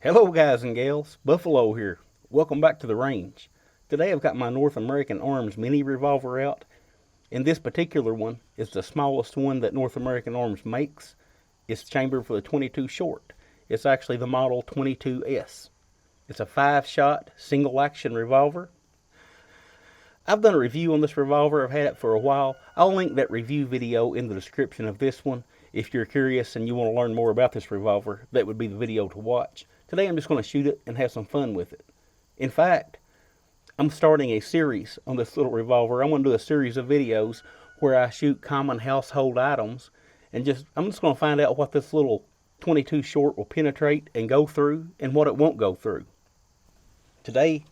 Hello guys and gals, Buffalo here. Welcome back to the range. Today I've got my North American Arms mini revolver out, and this particular one is the smallest one that North American Arms makes. It's chambered for the 22 short. It's actually the model 22S. It's a 5-shot single action revolver. I've done a review on this revolver. I've had it for a while. I'll link that review video in the description of this one. If you're curious and you want to learn more about this revolver, that would be the video to watch. Today I'm just going to shoot it and have some fun with it. In fact, I'm starting a series on this little revolver. I'm going to do a series of videos where I shoot common household items, and I'm just going to find out what this little 22 short will penetrate and go through and what it won't go through. Today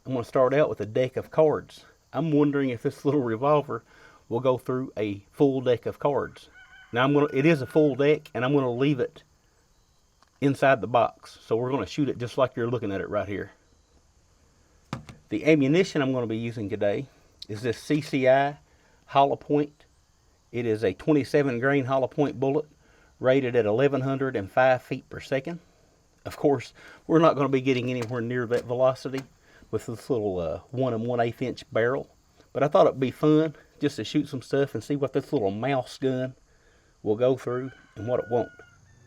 I'm going to start out with a deck of cards. I'm wondering if this little revolver will go through a full deck of cards. Now it is a full deck, and I'm going to leave it inside the box. So we're going to shoot it just like you're looking at it right here. The ammunition I'm going to be using today is this CCI hollow point. It is a 27 grain hollow point bullet rated at 1105 feet per second. Of course, we're not going to be getting anywhere near that velocity with this little 1 1/8 inch barrel. But I thought it'd be fun just to shoot some stuff and see what this little mouse gun will go through and what it won't.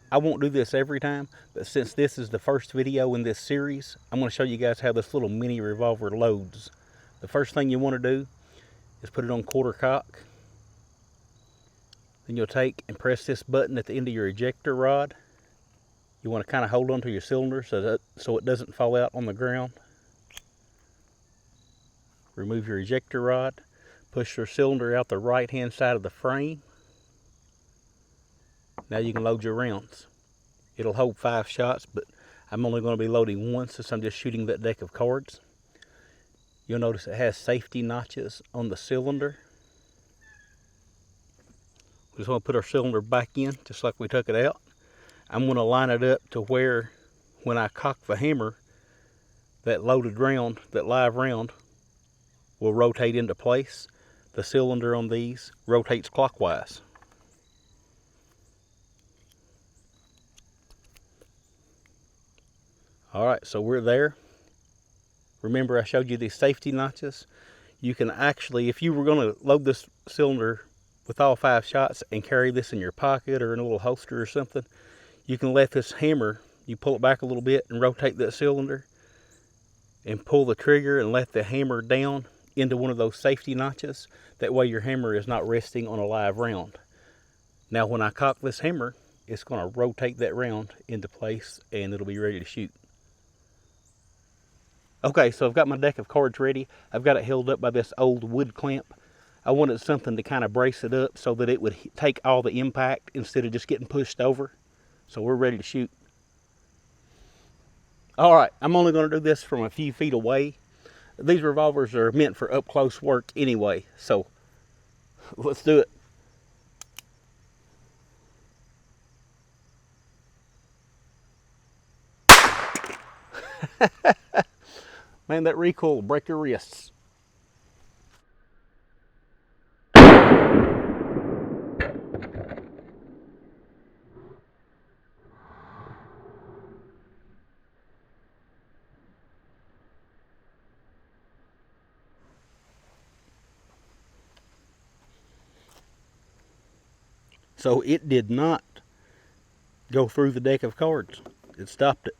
I won't do this every time, but since this is the first video in this series, I'm going to show you guys how this little mini revolver loads. The first thing you want to do is put it on quarter cock. Then you'll take and press this button at the end of your ejector rod. You want to kind of hold onto your cylinder so it doesn't fall out on the ground. Remove your ejector rod. Push your cylinder out the right hand side of the frame. Now you can load your rounds. It'll hold 5 shots, but I'm only going to be loading 1 since I'm just shooting that deck of cards. You'll notice it has safety notches on the cylinder. We just want to put our cylinder back in just like we took it out. I'm going to line it up to where when I cock the hammer, that loaded round, that live round, will rotate into place. The cylinder on these rotates clockwise. Alright, so we're there. Remember I showed you these safety notches? You can actually, if you were going to load this cylinder with all 5 shots and carry this in your pocket or in a little holster or something, you can let this hammer, you pull it back a little bit and rotate that cylinder and pull the trigger and let the hammer down into one of those safety notches. That way your hammer is not resting on a live round. Now when I cock this hammer, it's going to rotate that round into place and it'll be ready to shoot. Okay, so I've got my deck of cards ready. I've got it held up by this old wood clamp. I wanted something to kind of brace it up so that it would take all the impact instead of just getting pushed over. So we're ready to shoot. Alright, I'm only going to do this from a few feet away. These revolvers are meant for up close work anyway, so let's do it. Man, that recoil will break your wrists. So it did not go through the deck of cards. It stopped it.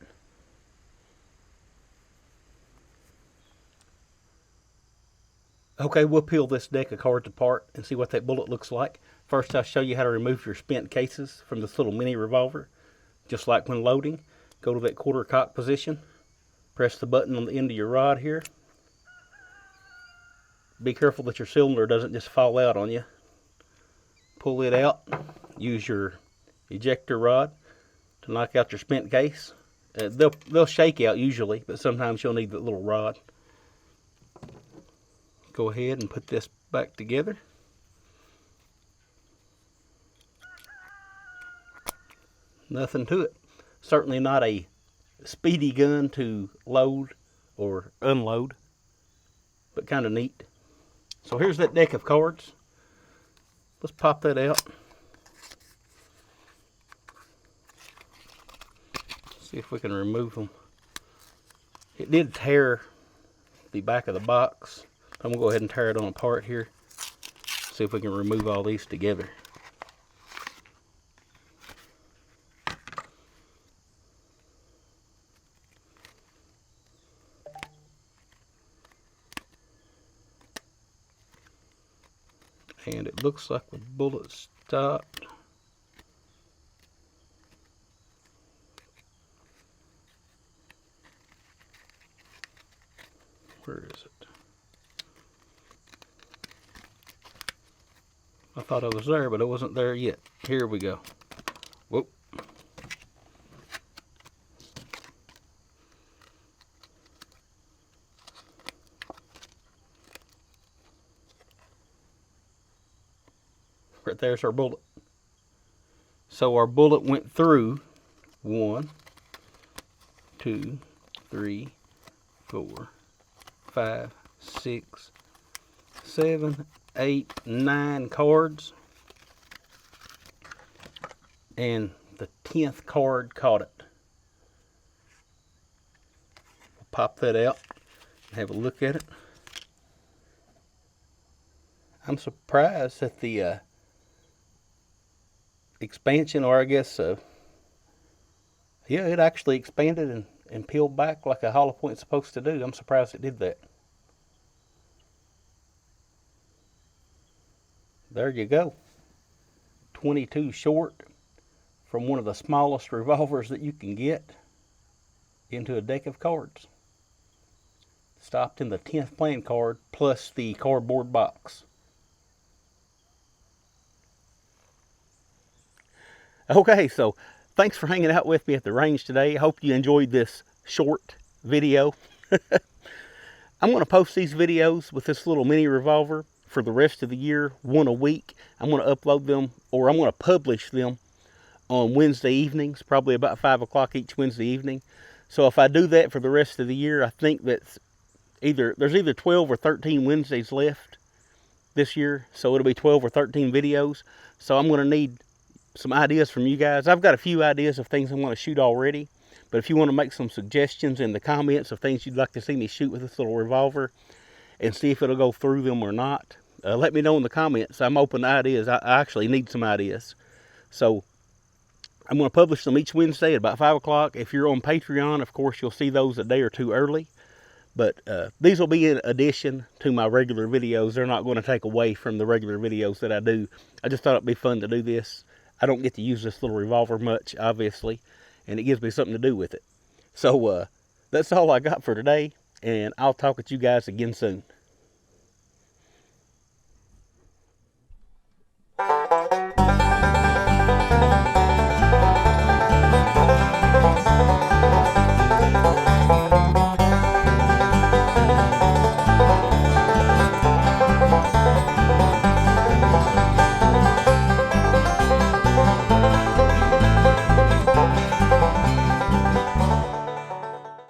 Okay, we'll peel this deck of cards apart and see what that bullet looks like. First, I'll show you how to remove your spent cases from this little mini revolver. Just like when loading, go to that quarter cock position. Press the button on the end of your rod here. Be careful that your cylinder doesn't just fall out on you. Pull it out. Use your ejector rod to knock out your spent case. They'll shake out usually, but sometimes you'll need that little rod. Go ahead and put this back together. Nothing to it. Certainly not a speedy gun to load or unload, but kind of neat. So here's that deck of cards. Let's pop that out. See if we can remove them. It did tear the back of the box. I'm gonna go ahead and tear it on apart here. See if we can remove all these together. And it looks like the bullet stopped. Where is it? I thought I was there, but I wasn't there yet. Here we go. Whoop. Right there's our bullet. So our bullet went through 1, 2, 3, 4, 5, 6, 7, 8, 9 cards. And the 10th card caught it. We'll pop that out and have a look at it. I'm surprised that the expansion, or I guess, yeah, it actually expanded and peeled back like a hollow point's supposed to do. I'm surprised it did that. There you go. 22 short from one of the smallest revolvers that you can get into a deck of cards. Stopped in the 10th playing card plus the cardboard box. Okay, so thanks for hanging out with me at the range today. I hope you enjoyed this short video. I'm going to post these videos with this little mini revolver for the rest of the year, one a week. I'm going to upload them, or I'm going to publish them on Wednesday evenings, probably about 5 o'clock each Wednesday evening. So if I do that for the rest of the year, I think that's there's either 12 or 13 Wednesdays left this year. So it'll be 12 or 13 videos. So I'm going to need some ideas from you guys. I've got a few ideas of things I want to shoot already, but if you want to make some suggestions in the comments of things you'd like to see me shoot with this little revolver and see if it'll go through them or not, let me know in the comments. I'm open to ideas. I actually need some ideas. So I'm going to publish them each Wednesday at about 5 o'clock. If you're on Patreon, of course, you'll see those a day or two early. But these will be in addition to my regular videos. They're not going to take away from the regular videos that I do. I just thought it'd be fun to do this. I don't get to use this little revolver much, obviously, and it gives me something to do with it. So that's all I got for today, and I'll talk with you guys again soon.